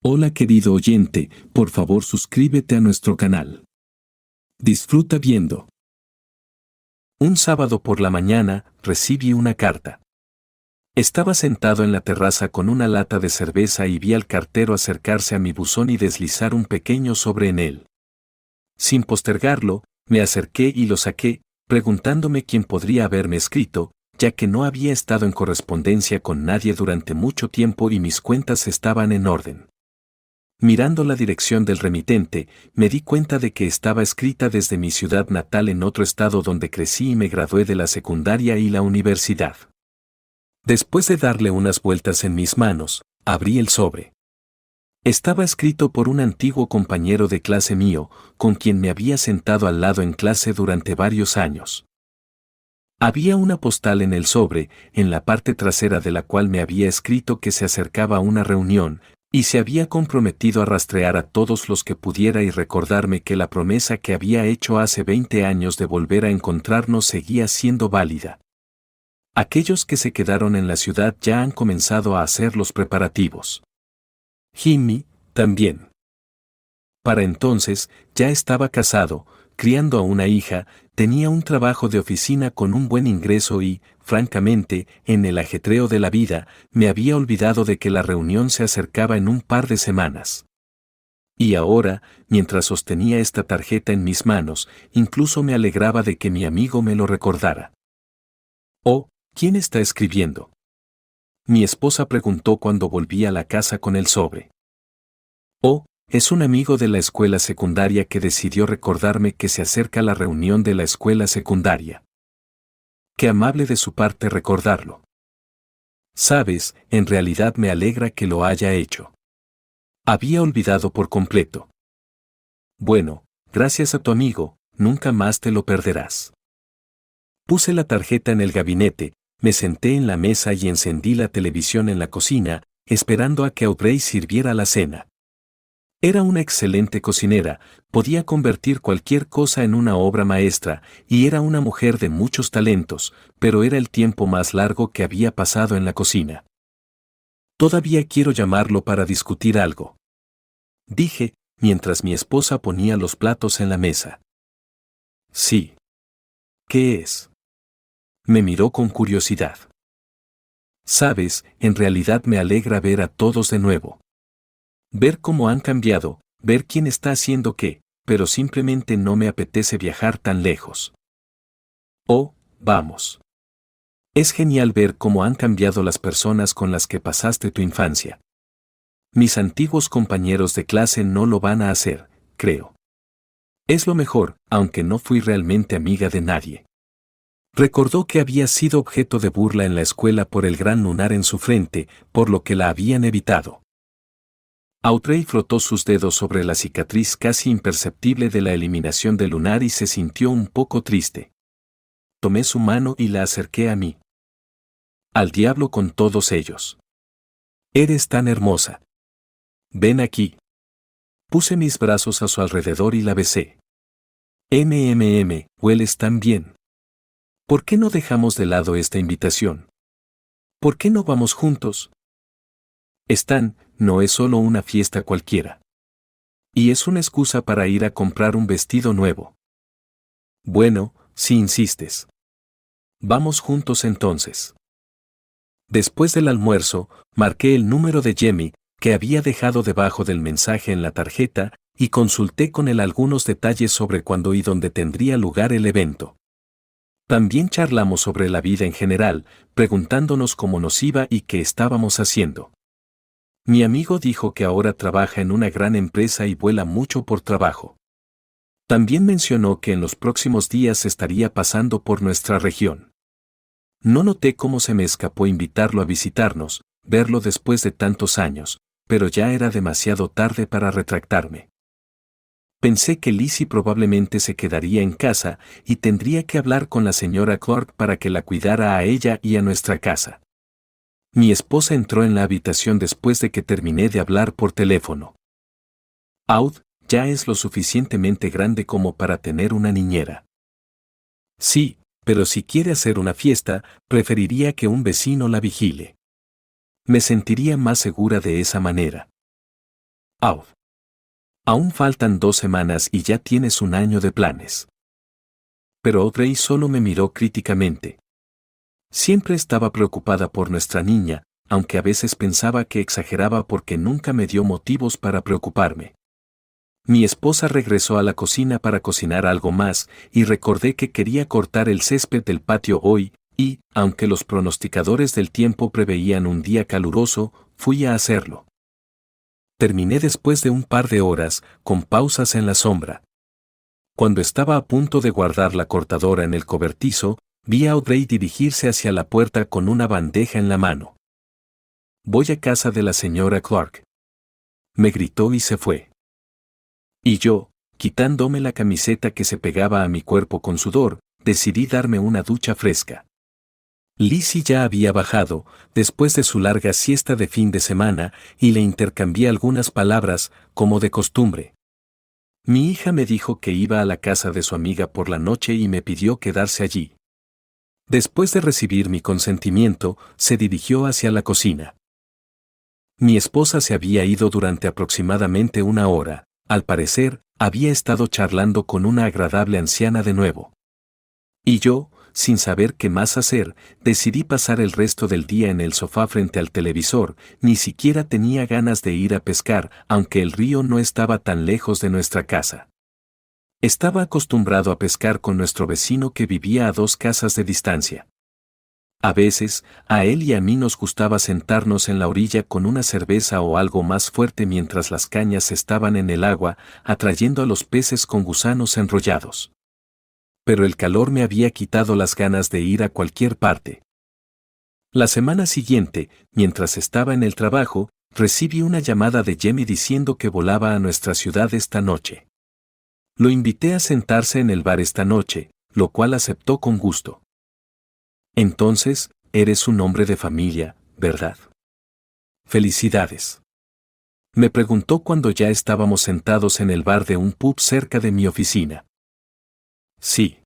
Hola querido oyente, por favor suscríbete a nuestro canal. Disfruta viendo. Un sábado por la mañana, recibí una carta. Estaba sentado en la terraza con una lata de cerveza y vi al cartero acercarse a mi buzón y deslizar un pequeño sobre en él. Sin postergarlo, me acerqué y lo saqué, preguntándome quién podría haberme escrito, ya que no había estado en correspondencia con nadie durante mucho tiempo y mis cuentas estaban en orden. Mirando la dirección del remitente, me di cuenta de que estaba escrita desde mi ciudad natal en otro estado donde crecí y me gradué de la secundaria y la universidad. Después de darle unas vueltas en mis manos, abrí el sobre. Estaba escrito por un antiguo compañero de clase mío, con quien me había sentado al lado en clase durante varios años. Había una postal en el sobre, en la parte trasera de la cual me había escrito que se acercaba a una reunión, y se había comprometido a rastrear a todos los que pudiera y recordarme que la promesa que había hecho hace 20 años de volver a encontrarnos seguía siendo válida. Aquellos que se quedaron en la ciudad ya han comenzado a hacer los preparativos. Jimmy, también. Para entonces, ya estaba casado, criando a una hija, tenía un trabajo de oficina con un buen ingreso y, francamente, en el ajetreo de la vida, me había olvidado de que la reunión se acercaba en un par de semanas. Y ahora, mientras sostenía esta tarjeta en mis manos, incluso me alegraba de que mi amigo me lo recordara. «Oh, ¿quién está escribiendo?», mi esposa preguntó cuando volví a la casa con el sobre. «Oh, es un amigo de la escuela secundaria que decidió recordarme que se acerca la reunión de la escuela secundaria. Qué amable de su parte recordarlo. Sabes, en realidad me alegra que lo haya hecho. Había olvidado por completo. Bueno, gracias a tu amigo, nunca más te lo perderás». Puse la tarjeta en el gabinete, me senté en la mesa y encendí la televisión en la cocina, esperando a que Audrey sirviera la cena. Era una excelente cocinera, podía convertir cualquier cosa en una obra maestra, y era una mujer de muchos talentos, pero era el tiempo más largo que había pasado en la cocina. «Todavía quiero llamarlo para discutir algo», dije, mientras mi esposa ponía los platos en la mesa. «Sí. ¿Qué es?», me miró con curiosidad. «Sabes, en realidad me alegra ver a todos de nuevo. Ver cómo han cambiado, ver quién está haciendo qué, pero simplemente no me apetece viajar tan lejos. Oh, vamos. Es genial ver cómo han cambiado las personas con las que pasaste tu infancia. Mis antiguos compañeros de clase no lo van a hacer, creo. Es lo mejor, aunque no fui realmente amiga de nadie». Recordó que había sido objeto de burla en la escuela por el gran lunar en su frente, por lo que la habían evitado. Audrey frotó sus dedos sobre la cicatriz casi imperceptible de la eliminación del lunar y se sintió un poco triste. Tomé su mano y la acerqué a mí. «Al diablo con todos ellos. Eres tan hermosa. Ven aquí». Puse mis brazos a su alrededor y la besé. Hueles tan bien. ¿Por qué no dejamos de lado esta invitación? ¿Por qué no vamos juntos? No es solo una fiesta cualquiera. Y es una excusa para ir a comprar un vestido nuevo. Bueno, si insistes. Vamos juntos entonces. Después del almuerzo, marqué el número de Jamie, que había dejado debajo del mensaje en la tarjeta, y consulté con él algunos detalles sobre cuándo y dónde tendría lugar el evento. También charlamos sobre la vida en general, preguntándonos cómo nos iba y qué estábamos haciendo. Mi amigo dijo que ahora trabaja en una gran empresa y vuela mucho por trabajo. También mencionó que en los próximos días estaría pasando por nuestra región. No noté cómo se me escapó invitarlo a visitarnos, verlo después de tantos años, pero ya era demasiado tarde para retractarme. Pensé que Lizzie probablemente se quedaría en casa y tendría que hablar con la señora Clark para que la cuidara a ella y a nuestra casa. Mi esposa entró en la habitación después de que terminé de hablar por teléfono. «Aud ya es lo suficientemente grande como para tener una niñera». «Sí, pero si quiere hacer una fiesta, preferiría que un vecino la vigile. Me sentiría más segura de esa manera». Aud. Aún faltan 2 semanas y ya tienes un año de planes. Pero Audrey solo me miró críticamente. Siempre estaba preocupada por nuestra niña, aunque a veces pensaba que exageraba porque nunca me dio motivos para preocuparme. Mi esposa regresó a la cocina para cocinar algo más y recordé que quería cortar el césped del patio hoy y, aunque los pronosticadores del tiempo preveían un día caluroso, fui a hacerlo. Terminé después de un par de horas, con pausas en la sombra. Cuando estaba a punto de guardar la cortadora en el cobertizo, vi a Audrey dirigirse hacia la puerta con una bandeja en la mano. «Voy a casa de la señora Clark», me gritó y se fue. Y yo, quitándome la camiseta que se pegaba a mi cuerpo con sudor, decidí darme una ducha fresca. Lizzie ya había bajado, después de su larga siesta de fin de semana, y le intercambié algunas palabras, como de costumbre. Mi hija me dijo que iba a la casa de su amiga por la noche y me pidió quedarse allí. Después de recibir mi consentimiento, se dirigió hacia la cocina. Mi esposa se había ido durante aproximadamente 1 hora. Al parecer, había estado charlando con una agradable anciana de nuevo. Y yo, sin saber qué más hacer, decidí pasar el resto del día en el sofá frente al televisor. Ni siquiera tenía ganas de ir a pescar, aunque el río no estaba tan lejos de nuestra casa. Estaba acostumbrado a pescar con nuestro vecino que vivía a 2 casas de distancia. A veces, a él y a mí nos gustaba sentarnos en la orilla con una cerveza o algo más fuerte mientras las cañas estaban en el agua, atrayendo a los peces con gusanos enrollados. Pero el calor me había quitado las ganas de ir a cualquier parte. La semana siguiente, mientras estaba en el trabajo, recibí una llamada de Jamie diciendo que volaba a nuestra ciudad esta noche. Lo invité a sentarse en el bar esta noche, lo cual aceptó con gusto. Entonces, eres un hombre de familia, ¿verdad? Felicidades. Me preguntó cuando ya estábamos sentados en el bar de un pub cerca de mi oficina. Sí.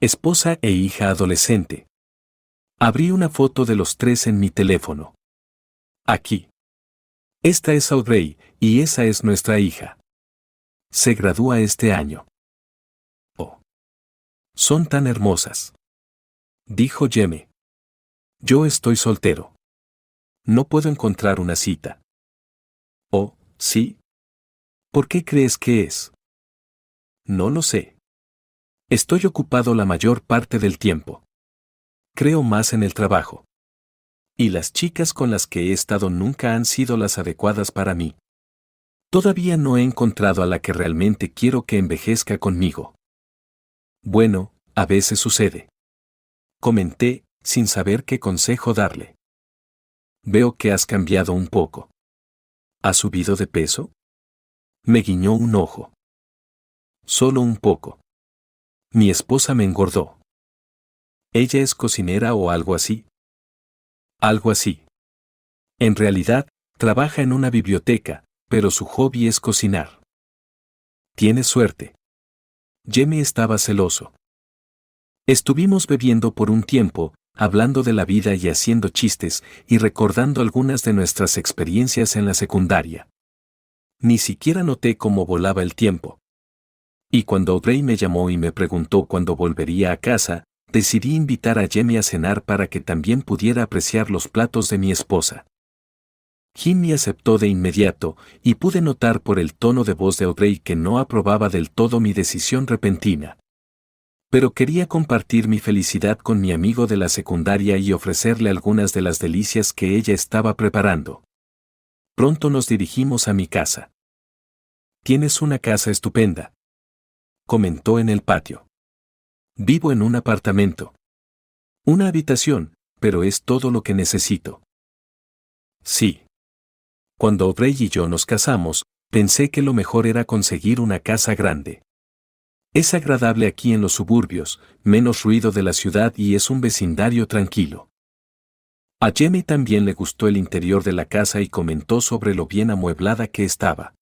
Esposa e hija adolescente. Abrí una foto de los 3 en mi teléfono. Aquí. Esta es Audrey, y esa es nuestra hija. Se gradúa este año. Oh. Son tan hermosas. Dijo Jamie. Yo estoy soltero. No puedo encontrar una cita. Oh, ¿sí? ¿Por qué crees que es? No lo sé. Estoy ocupado la mayor parte del tiempo. Creo más en el trabajo. Y las chicas con las que he estado nunca han sido las adecuadas para mí. Todavía no he encontrado a la que realmente quiero que envejezca conmigo. Bueno, a veces sucede. Comenté, sin saber qué consejo darle. Veo que has cambiado un poco. ¿Has subido de peso? Me guiñó un ojo. Solo un poco. Mi esposa me engordó. ¿Ella es cocinera o algo así? Algo así. En realidad, trabaja en una biblioteca, pero su hobby es cocinar. Tienes suerte. Jamie estaba celoso. Estuvimos bebiendo por un tiempo, hablando de la vida y haciendo chistes, y recordando algunas de nuestras experiencias en la secundaria. Ni siquiera noté cómo volaba el tiempo. Y cuando Audrey me llamó y me preguntó cuándo volvería a casa, decidí invitar a Jamie a cenar para que también pudiera apreciar los platos de mi esposa. Jimmy aceptó de inmediato, y pude notar por el tono de voz de Audrey que no aprobaba del todo mi decisión repentina. Pero quería compartir mi felicidad con mi amigo de la secundaria y ofrecerle algunas de las delicias que ella estaba preparando. Pronto nos dirigimos a mi casa. Tienes una casa estupenda, comentó en el patio. Vivo en un apartamento. Una habitación, pero es todo lo que necesito. Sí. Cuando Audrey y yo nos casamos, pensé que lo mejor era conseguir una casa grande. Es agradable aquí en los suburbios, menos ruido de la ciudad y es un vecindario tranquilo. A Jamie también le gustó el interior de la casa y comentó sobre lo bien amueblada que estaba.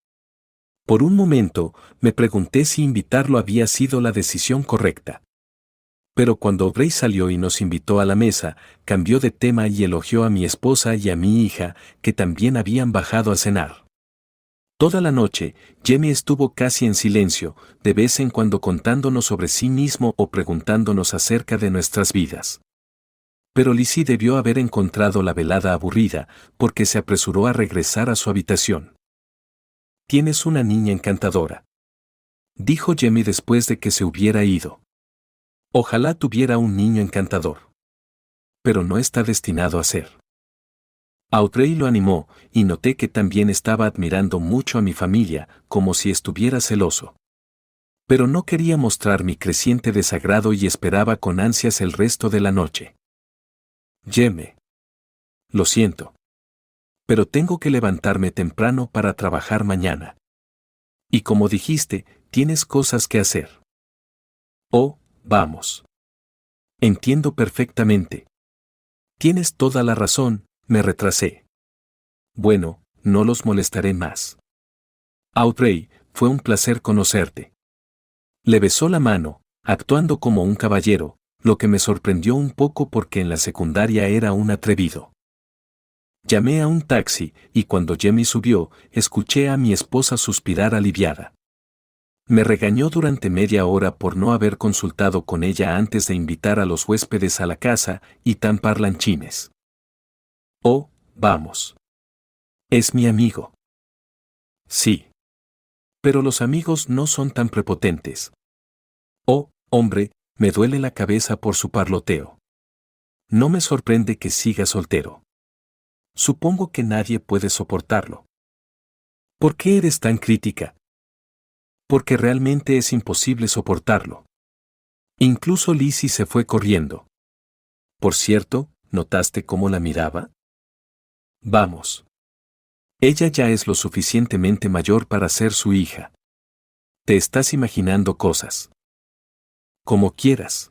Por un momento, me pregunté si invitarlo había sido la decisión correcta. Pero cuando Audrey salió y nos invitó a la mesa, cambió de tema y elogió a mi esposa y a mi hija, que también habían bajado a cenar. Toda la noche, Jamie estuvo casi en silencio, de vez en cuando contándonos sobre sí mismo o preguntándonos acerca de nuestras vidas. Pero Lizzie debió haber encontrado la velada aburrida, porque se apresuró a regresar a su habitación. «Tienes una niña encantadora», dijo Jamie después de que se hubiera ido. «Ojalá tuviera un niño encantador. Pero no está destinado a ser». Audrey lo animó, y noté que también estaba admirando mucho a mi familia, como si estuviera celoso. Pero no quería mostrar mi creciente desagrado y esperaba con ansias el resto de la noche. Jamie. Lo siento. Pero tengo que levantarme temprano para trabajar mañana. Y como dijiste, tienes cosas que hacer. Oh, vamos. Entiendo perfectamente. Tienes toda la razón, me retrasé. Bueno, no los molestaré más. Audrey, fue un placer conocerte. Le besó la mano, actuando como un caballero, lo que me sorprendió un poco porque en la secundaria era un atrevido. Llamé a un taxi, y cuando Jamie subió, escuché a mi esposa suspirar aliviada. Me regañó durante media hora por no haber consultado con ella antes de invitar a los huéspedes a la casa, y tan parlanchines. Oh, vamos. Es mi amigo. Sí. Pero los amigos no son tan prepotentes. Oh, hombre, me duele la cabeza por su parloteo. No me sorprende que siga soltero. Supongo que nadie puede soportarlo. ¿Por qué eres tan crítica? Porque realmente es imposible soportarlo. Incluso Lizzie se fue corriendo. Por cierto, ¿notaste cómo la miraba? Vamos. Ella ya es lo suficientemente mayor para ser su hija. Te estás imaginando cosas. Como quieras.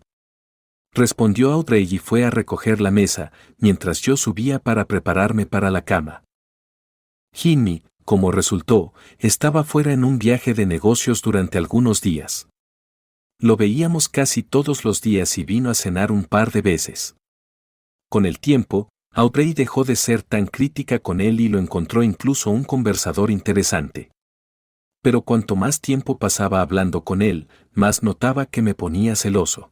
Respondió Audrey y fue a recoger la mesa, mientras yo subía para prepararme para la cama. Jimmy, como resultó, estaba fuera en un viaje de negocios durante algunos días. Lo veíamos casi todos los días y vino a cenar un par de veces. Con el tiempo, Audrey dejó de ser tan crítica con él y lo encontró incluso un conversador interesante. Pero cuanto más tiempo pasaba hablando con él, más notaba que me ponía celoso.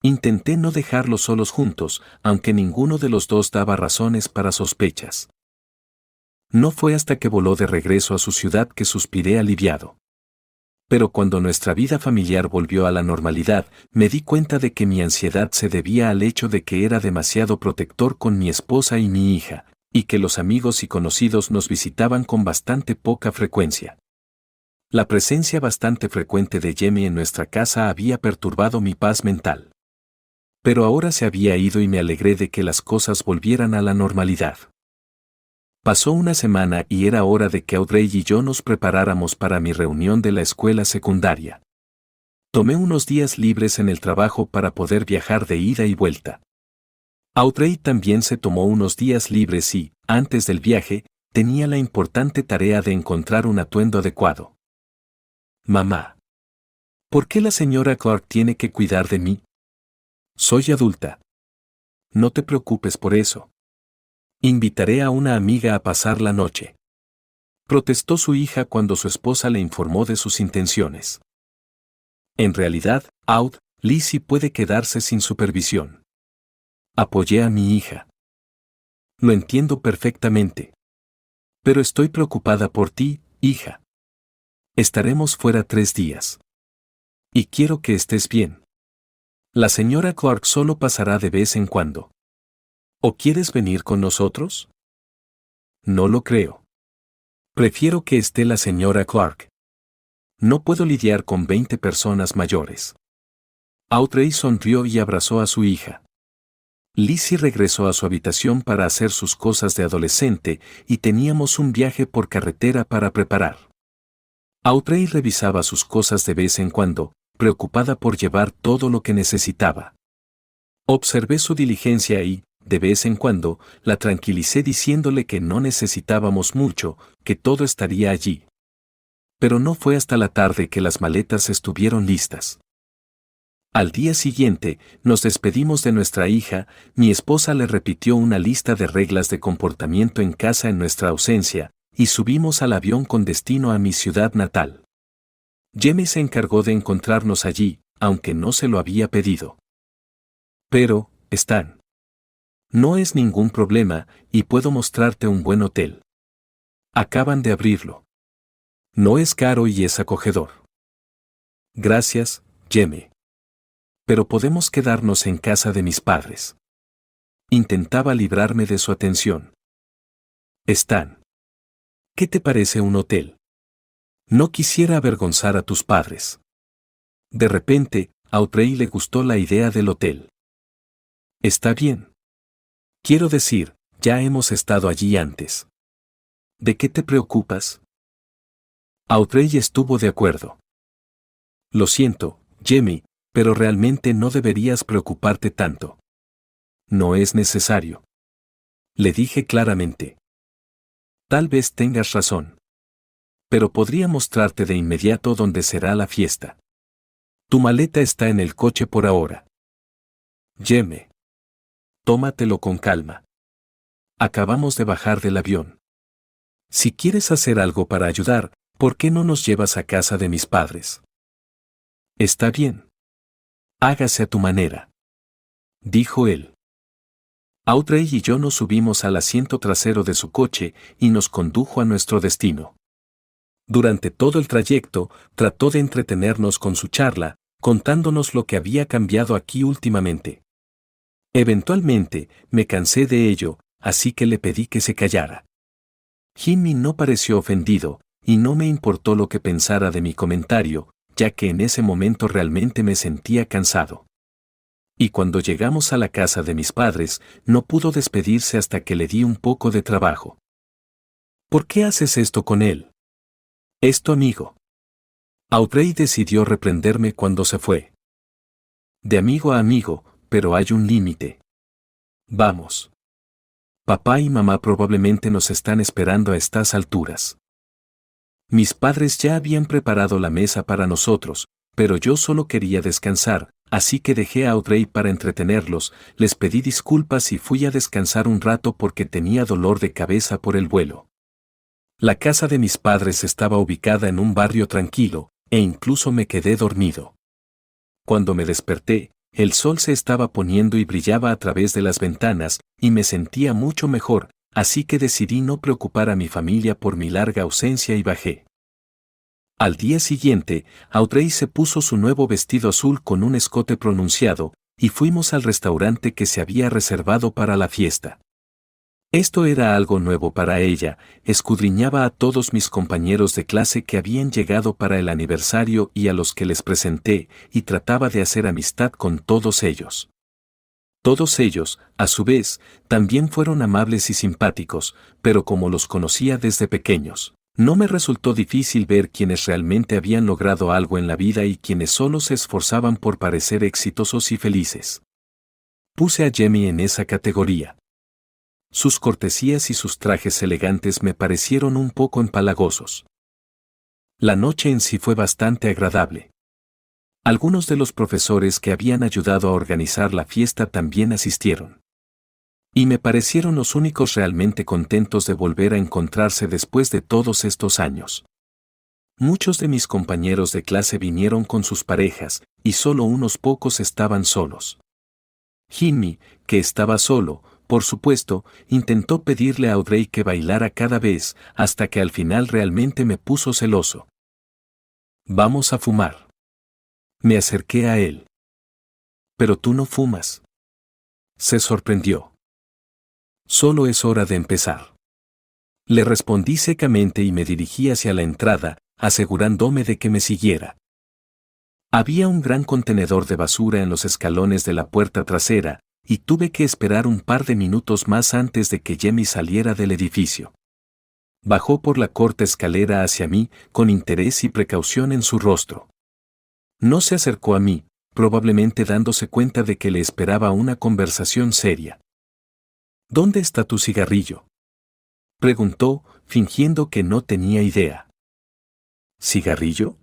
Intenté no dejarlos solos juntos, aunque ninguno de los dos daba razones para sospechas. No fue hasta que voló de regreso a su ciudad que suspiré aliviado. Pero cuando nuestra vida familiar volvió a la normalidad, me di cuenta de que mi ansiedad se debía al hecho de que era demasiado protector con mi esposa y mi hija, y que los amigos y conocidos nos visitaban con bastante poca frecuencia. La presencia bastante frecuente de Jamie en nuestra casa había perturbado mi paz mental. Pero ahora se había ido y me alegré de que las cosas volvieran a la normalidad. Pasó una semana y era hora de que Audrey y yo nos preparáramos para mi reunión de la escuela secundaria. Tomé unos días libres en el trabajo para poder viajar de ida y vuelta. Audrey también se tomó unos días libres y, antes del viaje, tenía la importante tarea de encontrar un atuendo adecuado. Mamá. ¿Por qué la señora Clark tiene que cuidar de mí? Soy adulta. No te preocupes por eso. Invitaré a una amiga a pasar la noche. Protestó su hija cuando su esposa le informó de sus intenciones. En realidad, Lizzie puede quedarse sin supervisión. Apoyé a mi hija. Lo entiendo perfectamente. Pero estoy preocupada por ti, hija. Estaremos fuera 3 días. Y quiero que estés bien. La señora Clark solo pasará de vez en cuando. ¿O quieres venir con nosotros? No lo creo. Prefiero que esté la señora Clark. No puedo lidiar con 20 personas mayores. Audrey sonrió y abrazó a su hija. Lizzie regresó a su habitación para hacer sus cosas de adolescente y teníamos un viaje por carretera para preparar. Audrey revisaba sus cosas de vez en cuando, preocupada por llevar todo lo que necesitaba. Observé su diligencia y, de vez en cuando, la tranquilicé diciéndole que no necesitábamos mucho, que todo estaría allí. Pero no fue hasta la tarde que las maletas estuvieron listas. Al día siguiente, nos despedimos de nuestra hija, mi esposa le repitió una lista de reglas de comportamiento en casa en nuestra ausencia, y subimos al avión con destino a mi ciudad natal. Jamie se encargó de encontrarnos allí, aunque no se lo había pedido. Pero, Stan, no es ningún problema, y puedo mostrarte un buen hotel. Acaban de abrirlo. No es caro y es acogedor. Gracias, Jamie. Pero podemos quedarnos en casa de mis padres. Intentaba librarme de su atención. Stan, ¿qué te parece un hotel? No quisiera avergonzar a tus padres. De repente, a Audrey le gustó la idea del hotel. Está bien. Quiero decir, ya hemos estado allí antes. ¿De qué te preocupas? Audrey estuvo de acuerdo. Lo siento, Jamie, pero realmente no deberías preocuparte tanto. No es necesario. Le dije claramente. Tal vez tengas razón. Pero podría mostrarte de inmediato dónde será la fiesta. Tu maleta está en el coche por ahora. Jamie. Tómatelo con calma. Acabamos de bajar del avión. Si quieres hacer algo para ayudar, ¿por qué no nos llevas a casa de mis padres? Está bien. Hágase a tu manera. Dijo él. Audrey y yo nos subimos al asiento trasero de su coche y nos condujo a nuestro destino. Durante todo el trayecto, trató de entretenernos con su charla, contándonos lo que había cambiado aquí últimamente. Eventualmente, me cansé de ello, así que le pedí que se callara. Jimmy no pareció ofendido, y no me importó lo que pensara de mi comentario, ya que en ese momento realmente me sentía cansado. Y cuando llegamos a la casa de mis padres, no pudo despedirse hasta que le di un poco de trabajo. ¿Por qué haces esto con él? Es tu amigo. Audrey decidió reprenderme cuando se fue. De amigo a amigo, pero hay un límite. Vamos. Papá y mamá probablemente nos están esperando a estas alturas. Mis padres ya habían preparado la mesa para nosotros, pero yo solo quería descansar, así que dejé a Audrey para entretenerlos, les pedí disculpas y fui a descansar un rato porque tenía dolor de cabeza por el vuelo. La casa de mis padres estaba ubicada en un barrio tranquilo, e incluso me quedé dormido. Cuando me desperté, el sol se estaba poniendo y brillaba a través de las ventanas, y me sentía mucho mejor, así que decidí no preocupar a mi familia por mi larga ausencia y bajé. Al día siguiente, Audrey se puso su nuevo vestido azul con un escote pronunciado, y fuimos al restaurante que se había reservado para la fiesta. Esto era algo nuevo para ella, escudriñaba a todos mis compañeros de clase que habían llegado para el aniversario y a los que les presenté, y trataba de hacer amistad con todos ellos. Todos ellos, a su vez, también fueron amables y simpáticos, pero como los conocía desde pequeños, no me resultó difícil ver quienes realmente habían logrado algo en la vida y quienes solo se esforzaban por parecer exitosos y felices. Puse a Jamie en esa categoría. Sus cortesías y sus trajes elegantes me parecieron un poco empalagosos. La noche en sí fue bastante agradable. Algunos de los profesores que habían ayudado a organizar la fiesta también asistieron. Y me parecieron los únicos realmente contentos de volver a encontrarse después de todos estos años. Muchos de mis compañeros de clase vinieron con sus parejas, y solo unos pocos estaban solos. Jimmy, que estaba solo, por supuesto, intentó pedirle a Audrey que bailara cada vez, hasta que al final realmente me puso celoso. Vamos a fumar. Me acerqué a él. Pero tú no fumas. Se sorprendió. Solo es hora de empezar. Le respondí secamente y me dirigí hacia la entrada, asegurándome de que me siguiera. Había un gran contenedor de basura en los escalones de la puerta trasera, y tuve que esperar un par de minutos más antes de que Jamie saliera del edificio. Bajó por la corta escalera hacia mí, con interés y precaución en su rostro. No se acercó a mí, probablemente dándose cuenta de que le esperaba una conversación seria. ¿Dónde está tu cigarrillo?, preguntó, fingiendo que no tenía idea. ¿Cigarrillo?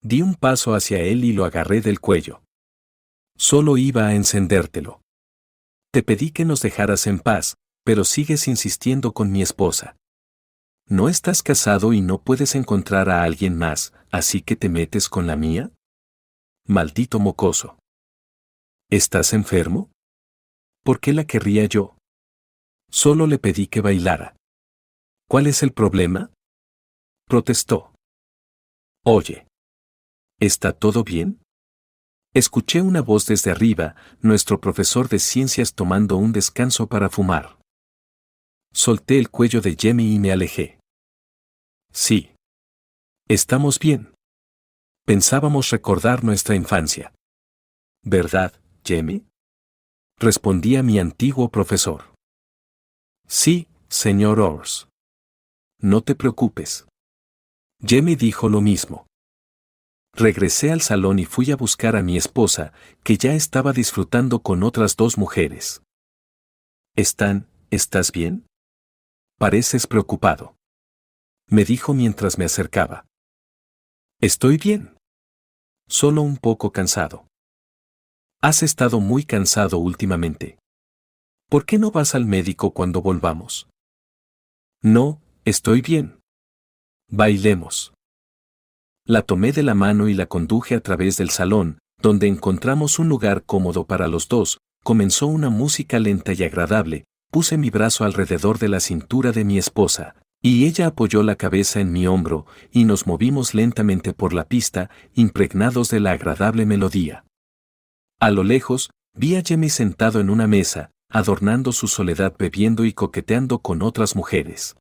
Di un paso hacia él y lo agarré del cuello. Solo iba a encendértelo. Te pedí que nos dejaras en paz, pero sigues insistiendo con mi esposa. ¿No estás casado y no puedes encontrar a alguien más, así que te metes con la mía? Maldito mocoso. ¿Estás enfermo? ¿Por qué la querría yo? Solo le pedí que bailara. ¿Cuál es el problema? Protestó. Oye. ¿Está todo bien? Escuché una voz desde arriba, nuestro profesor de ciencias tomando un descanso para fumar. Solté el cuello de Jamie y me alejé. Sí. Estamos bien. Pensábamos recordar nuestra infancia. ¿Verdad, Jamie? Respondía mi antiguo profesor. Sí, señor Ors. No te preocupes. Jamie dijo lo mismo. Regresé al salón y fui a buscar a mi esposa, que ya estaba disfrutando con otras 2 mujeres. ¿Estás bien? Pareces preocupado. Me dijo mientras me acercaba. Estoy bien. Solo un poco cansado. Has estado muy cansado últimamente. ¿Por qué no vas al médico cuando volvamos? No, estoy bien. Bailemos. La tomé de la mano y la conduje a través del salón, donde encontramos un lugar cómodo para los dos. Comenzó una música lenta y agradable, puse mi brazo alrededor de la cintura de mi esposa, y ella apoyó la cabeza en mi hombro, y nos movimos lentamente por la pista, impregnados de la agradable melodía. A lo lejos, vi a Jamie sentado en una mesa, adornando su soledad bebiendo y coqueteando con otras mujeres.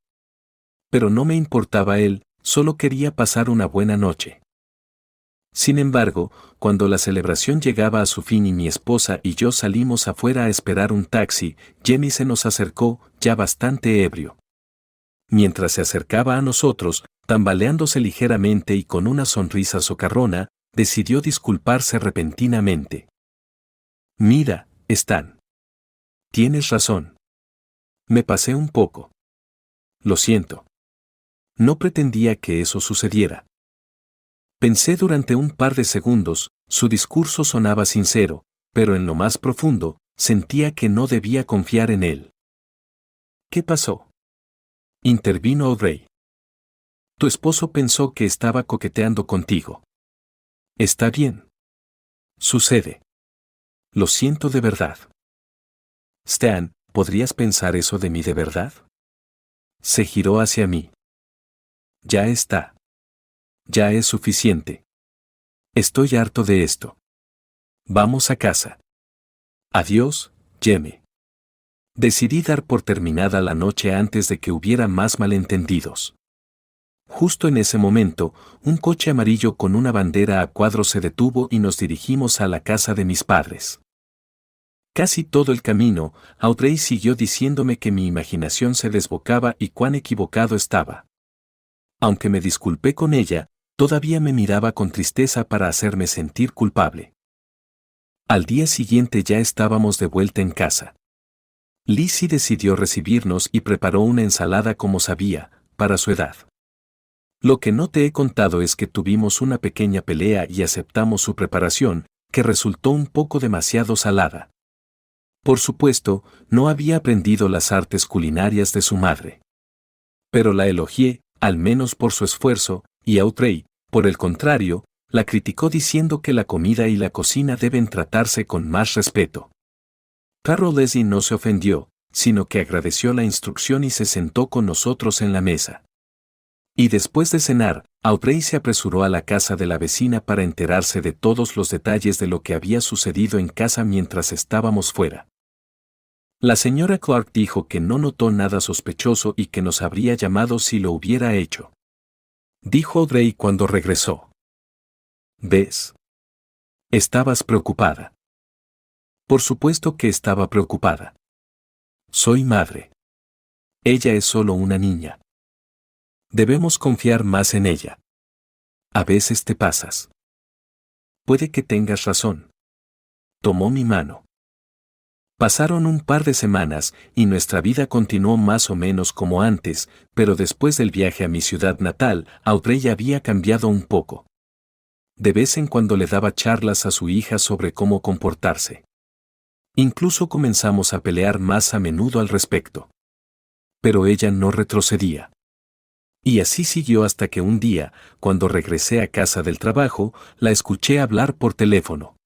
Pero no me importaba él, solo quería pasar una buena noche. Sin embargo, cuando la celebración llegaba a su fin y mi esposa y yo salimos afuera a esperar un taxi, Jamie se nos acercó, ya bastante ebrio. Mientras se acercaba a nosotros, tambaleándose ligeramente y con una sonrisa socarrona, decidió disculparse repentinamente. Mira, Stan. Tienes razón. Me pasé un poco. Lo siento. No pretendía que eso sucediera. Pensé durante un par de segundos, su discurso sonaba sincero, pero en lo más profundo, sentía que no debía confiar en él. ¿Qué pasó? Intervino Audrey. Tu esposo pensó que estaba coqueteando contigo. Está bien. Sucede. Lo siento de verdad. Stan, ¿podrías pensar eso de mí de verdad? Se giró hacia mí. Ya está. Ya es suficiente. Estoy harto de esto. Vamos a casa. Adiós, Jamie. Decidí dar por terminada la noche antes de que hubiera más malentendidos. Justo en ese momento, un coche amarillo con una bandera a cuadros se detuvo y nos dirigimos a la casa de mis padres. Casi todo el camino, Audrey siguió diciéndome que mi imaginación se desbocaba y cuán equivocado estaba. Aunque me disculpé con ella, todavía me miraba con tristeza para hacerme sentir culpable. Al día siguiente ya estábamos de vuelta en casa. Lizzie decidió recibirnos y preparó una ensalada como sabía, para su edad. Lo que no te he contado es que tuvimos una pequeña pelea y aceptamos su preparación, que resultó un poco demasiado salada. Por supuesto, no había aprendido las artes culinarias de su madre. Pero la elogié, al menos por su esfuerzo, y Audrey, por el contrario, la criticó diciendo que la comida y la cocina deben tratarse con más respeto. Carol Leslie no se ofendió, sino que agradeció la instrucción y se sentó con nosotros en la mesa. Y después de cenar, Audrey se apresuró a la casa de la vecina para enterarse de todos los detalles de lo que había sucedido en casa mientras estábamos fuera. La señora Clark dijo que no notó nada sospechoso y que nos habría llamado si lo hubiera hecho. Dijo Audrey cuando regresó. ¿Ves? Estabas preocupada. Por supuesto que estaba preocupada. Soy madre. Ella es solo una niña. Debemos confiar más en ella. A veces te pasas. Puede que tengas razón. Tomó mi mano. Pasaron un par de semanas y nuestra vida continuó más o menos como antes, pero después del viaje a mi ciudad natal, Audrey había cambiado un poco. De vez en cuando le daba charlas a su hija sobre cómo comportarse. Incluso comenzamos a pelear más a menudo al respecto. Pero ella no retrocedía. Y así siguió hasta que un día, cuando regresé a casa del trabajo, la escuché hablar por teléfono.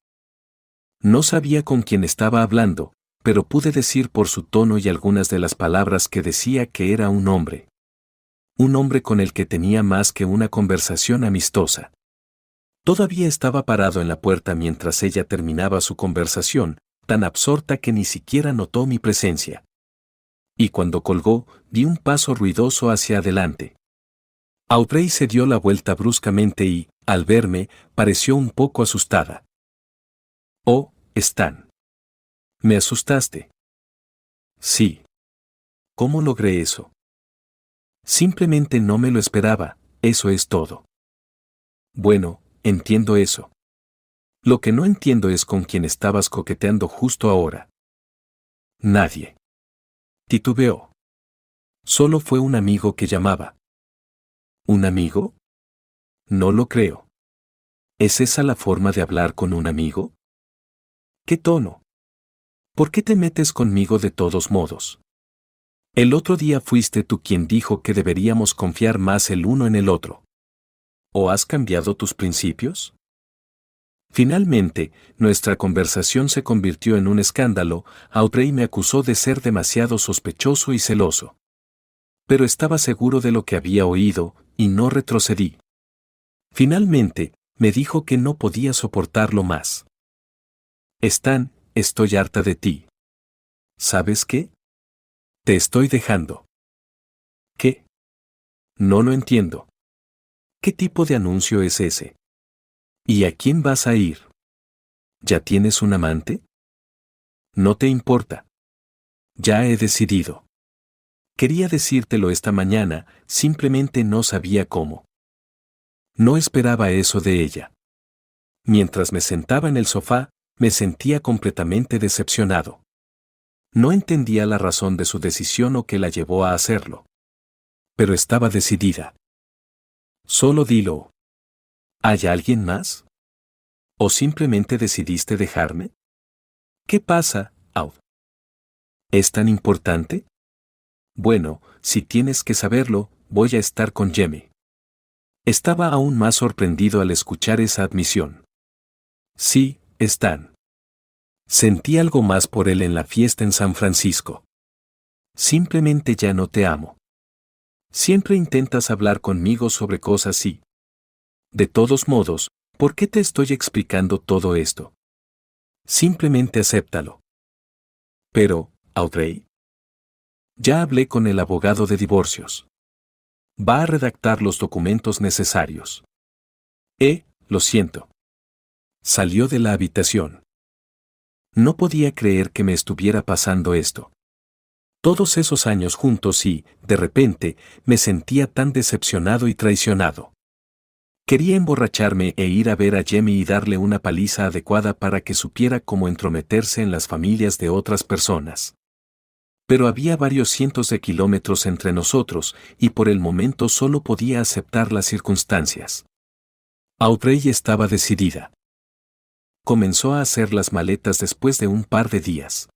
No sabía con quién estaba hablando, pero pude decir por su tono y algunas de las palabras que decía que era un hombre. Un hombre con el que tenía más que una conversación amistosa. Todavía estaba parado en la puerta mientras ella terminaba su conversación, tan absorta que ni siquiera notó mi presencia. Y cuando colgó, di un paso ruidoso hacia adelante. Audrey se dio la vuelta bruscamente y, al verme, pareció un poco asustada. «Oh, Stan. ¿Me asustaste?» «Sí. ¿Cómo logré eso?» «Simplemente no me lo esperaba, eso es todo». «Bueno, entiendo eso. Lo que no entiendo es con quién estabas coqueteando justo ahora». «Nadie». Titubeó. «Solo fue un amigo que llamaba». ¿Un amigo? No lo creo. ¿Es esa la forma de hablar con un amigo? ¿Qué tono? ¿Por qué te metes conmigo de todos modos? El otro día fuiste tú quien dijo que deberíamos confiar más el uno en el otro. ¿O has cambiado tus principios? Finalmente, nuestra conversación se convirtió en un escándalo. Audrey me acusó de ser demasiado sospechoso y celoso. Pero estaba seguro de lo que había oído, y no retrocedí. Finalmente, me dijo que no podía soportarlo más. «Stan, estoy harta de ti. ¿Sabes qué? Te estoy dejando». «¿Qué? No lo entiendo. ¿Qué tipo de anuncio es ese? ¿Y a quién vas a ir? ¿Ya tienes un amante?» «No te importa. Ya he decidido. Quería decírtelo esta mañana, simplemente no sabía cómo». No esperaba eso de ella. Mientras me sentaba en el sofá, me sentía completamente decepcionado. No entendía la razón de su decisión o qué la llevó a hacerlo. Pero estaba decidida. «Solo dilo. ¿Hay alguien más? ¿O simplemente decidiste dejarme?» «¿Qué pasa, Aud? ¿Es tan importante?» «Bueno, si tienes que saberlo, voy a estar con Jamie». Estaba aún más sorprendido al escuchar esa admisión. «Sí, Stan. Sentí algo más por él en la fiesta en San Francisco. Simplemente ya no te amo. Siempre intentas hablar conmigo sobre cosas y... De todos modos, ¿por qué te estoy explicando todo esto? Simplemente acéptalo». «Pero, Audrey, ya hablé con el abogado de divorcios. Va a redactar los documentos necesarios». Lo siento». Salió de la habitación. No podía creer que me estuviera pasando esto. Todos esos años juntos y, de repente, me sentía tan decepcionado y traicionado. Quería emborracharme e ir a ver a Jamie y darle una paliza adecuada para que supiera cómo entrometerse en las familias de otras personas. Pero había varios cientos de kilómetros entre nosotros y por el momento solo podía aceptar las circunstancias. Audrey estaba decidida. Comenzó a hacer las maletas después de un par de días.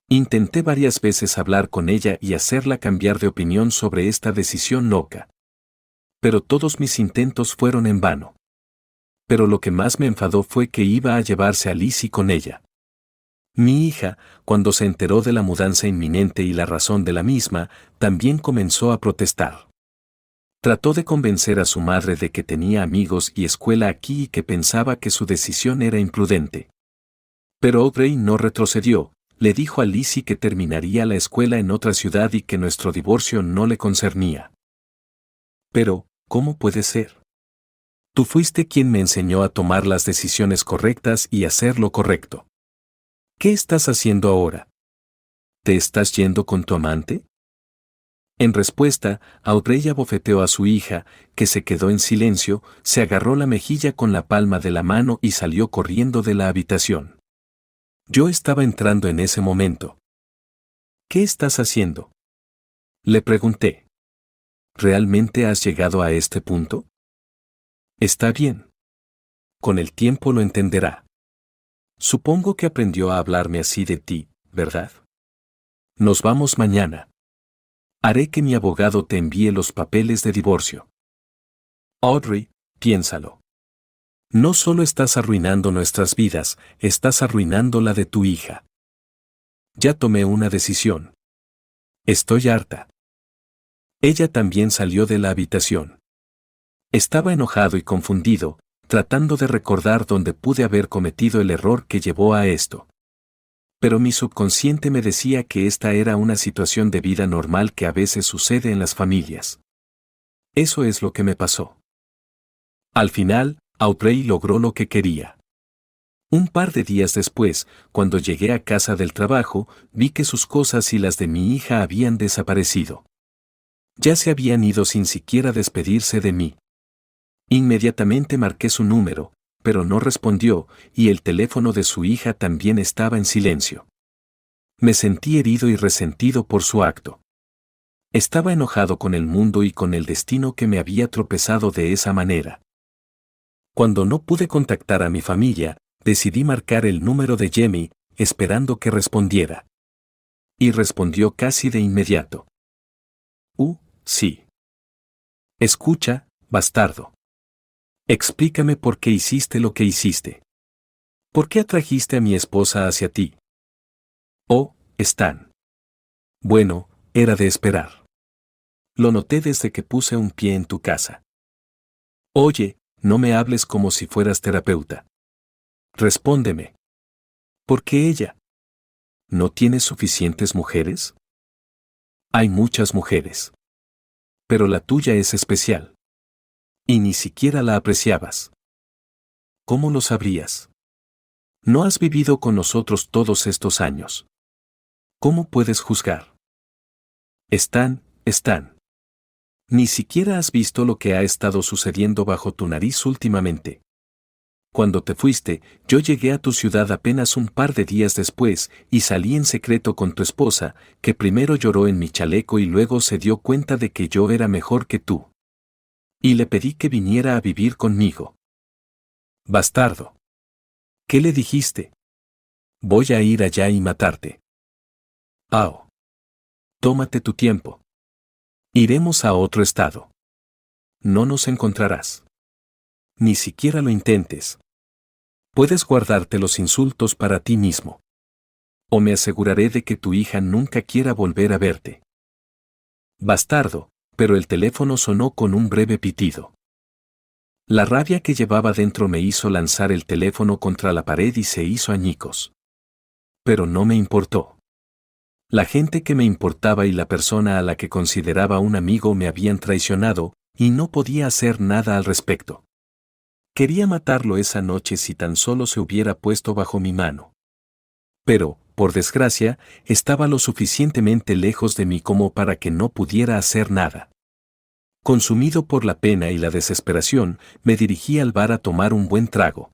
Intenté varias veces hablar con ella y hacerla cambiar de opinión sobre esta decisión loca. Pero todos mis intentos fueron en vano. Pero lo que más me enfadó fue que iba a llevarse a Lizzie con ella. Mi hija, cuando se enteró de la mudanza inminente y la razón de la misma, también comenzó a protestar. Trató de convencer a su madre de que tenía amigos y escuela aquí y que pensaba que su decisión era imprudente. Pero Audrey no retrocedió, le dijo a Lizzie que terminaría la escuela en otra ciudad y que nuestro divorcio no le concernía. «Pero, ¿cómo puede ser? Tú fuiste quien me enseñó a tomar las decisiones correctas y hacer lo correcto. ¿Qué estás haciendo ahora? ¿Te estás yendo con tu amante?» En respuesta, Audrey abofeteó a su hija, que se quedó en silencio, se agarró la mejilla con la palma de la mano y salió corriendo de la habitación. Yo estaba entrando en ese momento. «¿Qué estás haciendo?», le pregunté. «¿Realmente has llegado a este punto? Está bien. Con el tiempo lo entenderá. Supongo que aprendió a hablarme así de ti, ¿verdad? Nos vamos mañana». Haré que mi abogado te envíe los papeles de divorcio. Audrey, piénsalo. No solo estás arruinando nuestras vidas, estás arruinando la de tu hija. Ya tomé una decisión. Estoy harta. Ella también salió de la habitación. Estaba enojado y confundido, tratando de recordar dónde pude haber cometido el error que llevó a esto. Pero mi subconsciente me decía que esta era una situación de vida normal que a veces sucede en las familias. Eso es lo que me pasó. Al final, Audrey logró lo que quería. Un par de días después, cuando llegué a casa del trabajo, vi que sus cosas y las de mi hija habían desaparecido. Ya se habían ido sin siquiera despedirse de mí. Inmediatamente marqué su número, pero no respondió, y el teléfono de su hija también estaba en silencio. Me sentí herido y resentido por su acto. Estaba enojado con el mundo y con el destino que me había tropezado de esa manera. Cuando no pude contactar a mi familia, decidí marcar el número de Jamie, esperando que respondiera. Y respondió casi de inmediato. Sí. Escucha, bastardo. Explícame por qué hiciste lo que hiciste. ¿Por qué atrajiste a mi esposa hacia ti? Oh, Stan. Bueno, era de esperar. Lo noté desde que puse un pie en tu casa. Oye, no me hables como si fueras terapeuta. Respóndeme. ¿Por qué ella? ¿No tienes suficientes mujeres? Hay muchas mujeres. Pero la tuya es especial. Y ni siquiera la apreciabas. ¿Cómo lo sabrías? No has vivido con nosotros todos estos años. ¿Cómo puedes juzgar? Stan. Ni siquiera has visto lo que ha estado sucediendo bajo tu nariz últimamente. Cuando te fuiste, yo llegué a tu ciudad apenas un par de días después y salí en secreto con tu esposa, que primero lloró en mi chaleco y luego se dio cuenta de que yo era mejor que tú. Y le pedí que viniera a vivir conmigo. Bastardo. ¿Qué le dijiste? Voy a ir allá y matarte. Tómate tu tiempo. Iremos a otro estado. No nos encontrarás. Ni siquiera lo intentes. Puedes guardarte los insultos para ti mismo. O me aseguraré de que tu hija nunca quiera volver a verte. Bastardo, pero el teléfono sonó con un breve pitido. La rabia que llevaba dentro me hizo lanzar el teléfono contra la pared y se hizo añicos. Pero no me importó. La gente que me importaba y la persona a la que consideraba un amigo me habían traicionado, y no podía hacer nada al respecto. Quería matarlo esa noche si tan solo se hubiera puesto bajo mi mano. Pero, por desgracia, estaba lo suficientemente lejos de mí como para que no pudiera hacer nada. Consumido por la pena y la desesperación, me dirigí al bar a tomar un buen trago.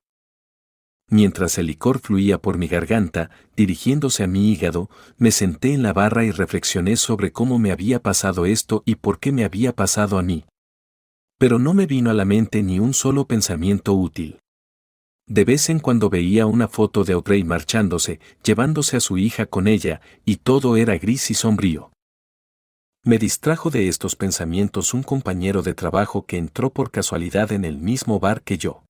Mientras el licor fluía por mi garganta, dirigiéndose a mi hígado, me senté en la barra y reflexioné sobre cómo me había pasado esto y por qué me había pasado a mí. Pero no me vino a la mente ni un solo pensamiento útil. De vez en cuando veía una foto de Audrey marchándose, llevándose a su hija con ella, y todo era gris y sombrío. Me distrajo de estos pensamientos un compañero de trabajo que entró por casualidad en el mismo bar que yo.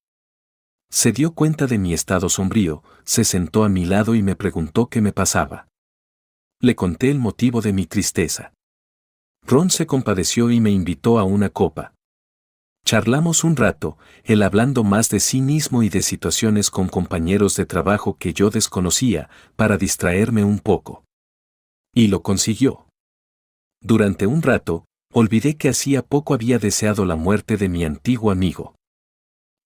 Se dio cuenta de mi estado sombrío, se sentó a mi lado y me preguntó qué me pasaba. Le conté el motivo de mi tristeza. Ron se compadeció y me invitó a una copa. Charlamos un rato, él hablando más de sí mismo y de situaciones con compañeros de trabajo que yo desconocía, para distraerme un poco. Y lo consiguió. Durante un rato, olvidé que hacía poco había deseado la muerte de mi antiguo amigo.